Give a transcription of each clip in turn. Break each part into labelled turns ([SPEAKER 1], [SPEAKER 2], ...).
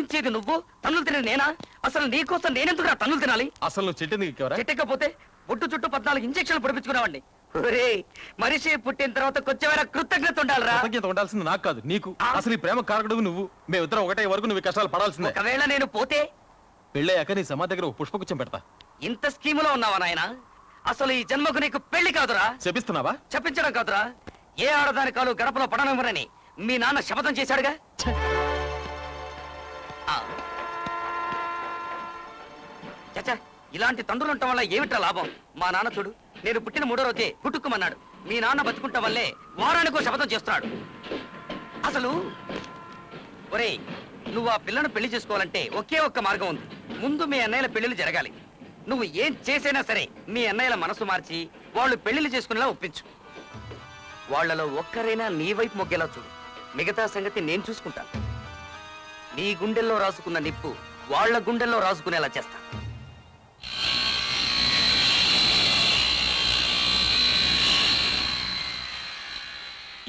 [SPEAKER 1] వాయించేది నువ్వు, తన్నులు తినేది నేనా? అసలు నీకోసం నేనెందుకు తన్నులు తినాలి?
[SPEAKER 2] అసలు నువ్వు
[SPEAKER 1] చెట్టెక్కపోతే బొట్టు చుట్టూ 14 ఇంజక్షన్లు పొడిపించుకున్నావండి. మనిషి పుట్టిన తర్వాత కొంచెమైనా కృతజ్ఞత ఉండాలిరా.
[SPEAKER 2] కృతజ్ఞత ఉండాల్సింది నాకు కాదు, నీకు. అసలు ఈ ప్రేమ కారకుడు నువ్వు. మేమిద్దరం ఒకటే వరకు నువ్వు కష్టాలు పడాల్సిందే.
[SPEAKER 1] ఒకవేళ నేను పోతే
[SPEAKER 2] పెళ్ళయ్యాక నీ సమాధి దగ్గర ఒక పుష్పగుచ్చం పెడతా.
[SPEAKER 1] ఇంత స్కీములో ఉన్నావా నాయన? అసలు ఈ జన్మకు నీకు పెళ్లి కాదురా.
[SPEAKER 2] చెప్పిస్తున్నావా?
[SPEAKER 1] చెప్పించడం కాదురా, ఏ ఆడదాని కాలు గడపలో పడనివ్వరని మీ నాన్న శపథం చేశాడుగా. చచ్చా, ఇలాంటి తండ్రులు ఉండటం వల్ల ఏమిట్రా లాభం? మా నాన్న చూడు, నేను పుట్టిన 3వ రోజే పుట్టుకుమన్నాడు. మీ నాన్న బతుకుంటా వల్లే వారానికో శపథం చేస్తున్నాడు. అసలు ఒరేయ్, నువ్వు ఆ పిల్లను పెళ్లి చేసుకోవాలంటే ఒకే ఒక్క మార్గం ఉంది. ముందు మీ అన్నయ్యల పెళ్లిళ్ళు జరగాలి. నువ్వు ఏం చేసైనా సరే మీ అన్నయ్యల మనసు మార్చి వాళ్ళు పెళ్లిళ్ళు చేసుకునేలా ఒప్పించు. వాళ్లలో ఒక్కరైనా నీ వైపు మొగ్గేలా చూడు. మిగతా సంగతి నేను చూసుకుంటాను. నీ గుండెల్లో రాసుకున్న నిప్పు వాళ్ళ గుండెల్లో రాసుకునేలా చేస్తా.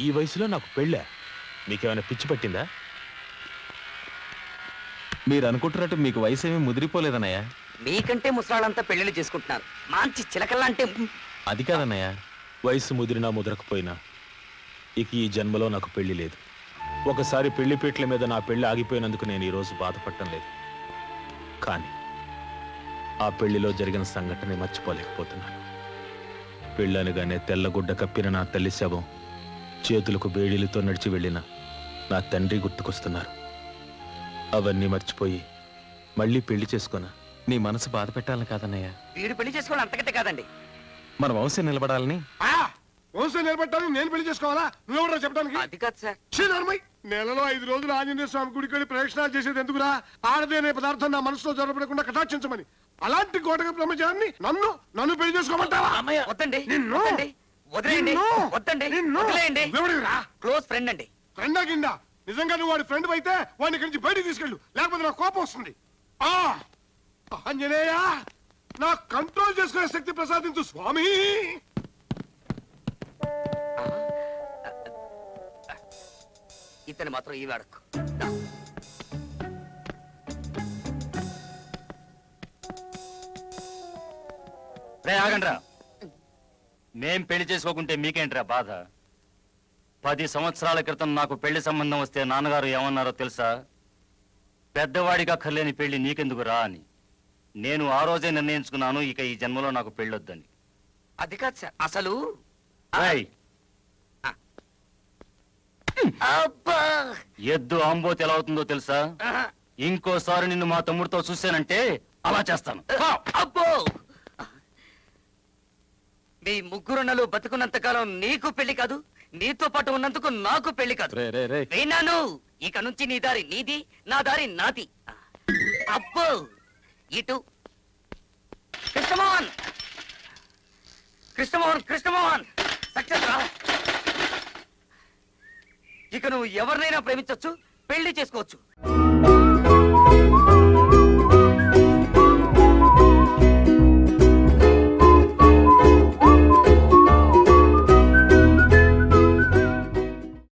[SPEAKER 3] ఈ వయసులో నాకు పెళ్ళా? మీకేమైనా పిచ్చి పట్టిందా?
[SPEAKER 2] మీరు అనుకుంటున్నట్టు మీకు వయసు ఏమీ ముదిరిపోలేదన్నయ్య.
[SPEAKER 1] మీకంటే ముసలాళ్ళంతా పెళ్లిళ్ళు చేసుకుంటున్నారు. మంచి చిలకల్లా అంటే
[SPEAKER 2] అది కాదన్నయ్య.
[SPEAKER 3] వయసు ముదిరినా ముదరకపోయినా ఇక ఈ జన్మలో నాకు పెళ్లి లేదు. ఒకసారి పెళ్లిపీటల మీద నా పెళ్లి ఆగిపోయినందుకు నేను ఈరోజు బాధపడటం లేదు. కానీ ఆ పెళ్లిలో జరిగిన సంఘటన మర్చిపోలేకపోతున్నాను. పెళ్ళనగానే తెల్లగుడ్డ కప్పిన నా తల్లి శవం, చేతులకు బేడీలతో నడిచి వెళ్ళిన నా తండ్రి గుర్తుకొస్తున్నారు. అవన్నీ మర్చిపోయి మళ్ళీ పెళ్లి చేసుకున్నా.
[SPEAKER 2] నీ మనసు బాధ పెట్టాలని కాదన్నయ్య.
[SPEAKER 1] వీడు పెళ్లి చేసుకోవాలి అంతకంటే కాదండి.
[SPEAKER 2] మన వంశం నిలబడాలని.
[SPEAKER 4] వంశం నిలబెట్టాలని నేను పెళ్లి చేసుకోవాలా? నువ్వు చెప్పడానికి?
[SPEAKER 1] అది కాదు సార్.
[SPEAKER 4] నెలలో 5 రోజులు ఆంజనేయ స్వామి గుడికి వెళ్ళి ప్రదక్షిణాలు చేసేది ఎందుకురా? ఆడదేనే పదార్థం నా మనసులో జరపడకుండా కటాక్షించమని. అలాంటి కోటక బ్రహ్మచారిని నన్ను పెళ్లి చేసుకోమంటావా?
[SPEAKER 1] వద్దండి, వదిలేయండి, వద్దండి, వదిలేయండి. క్లోజ్ ఫ్రెండ్ అండి.
[SPEAKER 4] ఫ్రెండా కింద? నిజంగా నువ్వు వాడి ఫ్రెండ్ అయితే వాడిని ఇక్కడి నుంచి బయటికి తీసుకెళ్ళు, లేకపోతే నాకు కోపం వస్తుంది. ఆంజనేయ, నా కంట్రోల్ చేసుకునే శక్తి ప్రసాదించు స్వామి.
[SPEAKER 1] ఇతను మాత్రం ఈ వాడకు.
[SPEAKER 5] ఆగండ్రా. మేం పెళ్లి చేసుకోకుంటే మీకేంట్రా బాధ? 10 సంవత్సరాల క్రితం నాకు పెళ్లి సంబంధం వస్తే నాన్నగారు ఏమన్నారో తెలుసా? పెద్దవాడిగా అక్కర్లేని పెళ్లి నీకెందుకు రా అని. నేను ఆ రోజే నిర్ణయించుకున్నాను, ఇక ఈ జన్మలో నాకు పెళ్ళొద్దని.
[SPEAKER 1] అది కాదు సార్. అసలు
[SPEAKER 5] ఎద్దు ఆంబోతి ఎలా అవుతుందో తెలుసా? ఇంకోసారి నిన్ను మా తమ్ముడితో చూశానంటే అలా చేస్తాను.
[SPEAKER 1] అబ్బో, మీ ముగ్గురున్నలు బతుకున్నంత కాలం నీకు పెళ్లి కాదు, నీతో పాటు ఉన్నందుకు నాకు పెళ్లి కాదు. విన్నాను. ఇక నుంచి నీ దారి నీది, నా దారి నాది. అబ్బో, ఇటు కృష్ణమోహన్, కృష్ణమోహన్, కృష్ణమోహన్ సక్సెస్ రా. ఇక నువ్వు ఎవరినైనా ప్రేమించొచ్చు, పెళ్లి చేసుకోవచ్చు.